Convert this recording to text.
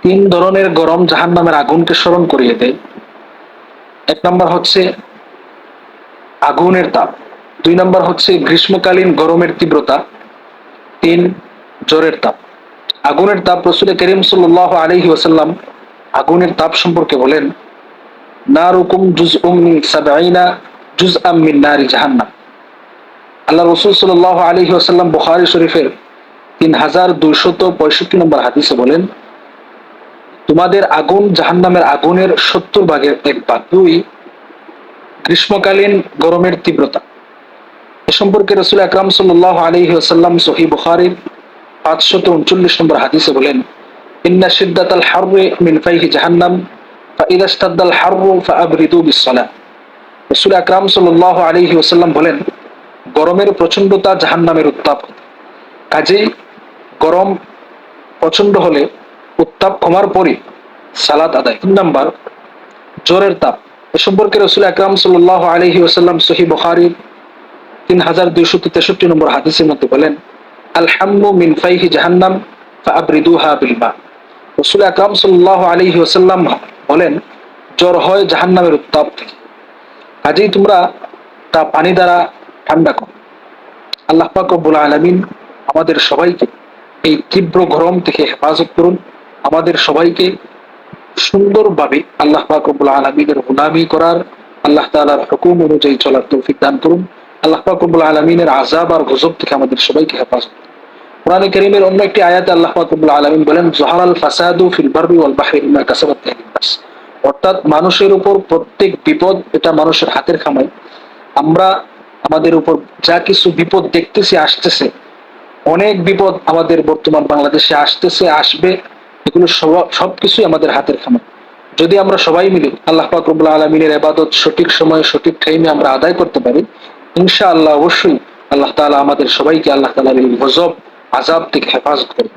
তিন ধরনের গরম জাহান্নামের আগুনকে স্মরণ করিয়ে দেয়। এক নম্বর হচ্ছে আগুনের তাপ, দুই নম্বর হচ্ছে গ্রীষ্মকালীন গরমের তীব্রতা, তিন জ্বরের তাপ। আগুনের তাপ, রাসূল করিম সাল্লাল্লাহু আলাইহি ওয়াসাল্লাম আগুনের তাপ সম্পর্কে বলেন, নারুকুম জুজউম মিন সাবঈনা জুজআম মিন নারি জাহান্নাম। আল্লাহ রাসূল সাল্লাল্লাহু আলাইহি ওয়াসাল্লাম বুখারী শরীফের 3265 নম্বর হাদিসে বলেন, তোমাদের আগুন জাহান্নামের আগুনের 70 ভাগের 1 ভাগ। দুই, গ্রীষ্মকালীন গরমের তীব্রতা। এ সম্পর্কে রাসূল আকরাম সাল্লাল্লাহু আলাইহি ওয়াসাল্লাম সহিহ বুখারীর 539 নম্বর হাদিসে বলেন, ইন্না শিদ্দাতাল হাররি মিন ফাইহি জাহান্নাম ফাইদা ইশতাদ্দাল হাররু ফাআবরিদু বিসসালাহ। রাসূল আকরাম সাল্লাল্লাহু আলাইহি ওয়াসাল্লাম বলেন, গরমের প্রচণ্ডতা জাহান্নামের উত্তাপ, কাজেই গরম প্রচন্ড হলে উত্তাপ কমার পরই সালাত আদায়। তিন নাম্বার, জ্বরের তাপ। এ সম্পর্কে রাসূল আকরাম সাল্লাল্লাহু আলাইহি ওয়াসাল্লাম সহিহ বুখারীর 3263 নম্বর হাদিসের মধ্যে বলেন, আল হাম্মু মিন ফাইহি জাহান্নাম ফাআবরিদুহা বিল মা। রাসূল আকরাম সাল্লাল্লাহু আলাইহি ওয়াসাল্লাম বলেন, জ্বর হয় জাহান্নামের উত্তাপ থেকে, কাজেই তোমরা তা পানি দ্বারা ঠান্ডা করো। আল্লাহ পাক রব্বুল আলামিন আমাদের সবাইকে এই তীব্র গরম থেকে হেফাজত করুন। আমাদের সবাইকে সুন্দরভাবে আল্লাহ পাক রব্বুল আলামিনের গোলামি করার, আল্লাহ তাআলার হুকুম অনুযায়ী চলার তৌফিক দান করুন। আল্লাহ পাক রব্বুল আলামিনের আযাব আর গজব থেকে আমাদের সবাইকে হেফাজত করুন। কোরআনে কারীমের অন্য একটি আয়াতে আল্লাহ পাক রব্বুল আলামিন বলেন, যাহারাল ফাসাদু ফিল বাররি ওয়াল বাহরি বিমা কাসাবাত আইদিন নাস। অর্থাৎ মানুষের উপর প্রত্যেক বিপদ এটা মানুষের হাতের কামাই। আমরা আমাদের উপর যা কিছু বিপদ দেখতেছি, আসতেছে, অনেক বিপদ আমাদের বর্তমান বাংলাদেশে আসতেছে, আসবে, এগুলো সবকিছুই আমাদের হাতের কামাই। যদি আমরা সবাই মিলে আল্লাহ পাক রব্বুল আলামিনের ইবাদত সঠিক সময়ে সঠিক টাইমে আমরা আদায় করতে পারি, ইনশাআল্লাহ অবশ্যই আল্লাহ তাআলা আমাদের সবাইকে আল্লাহ তাআলার এই গজব আযাব থেকে হেফাজত করবে।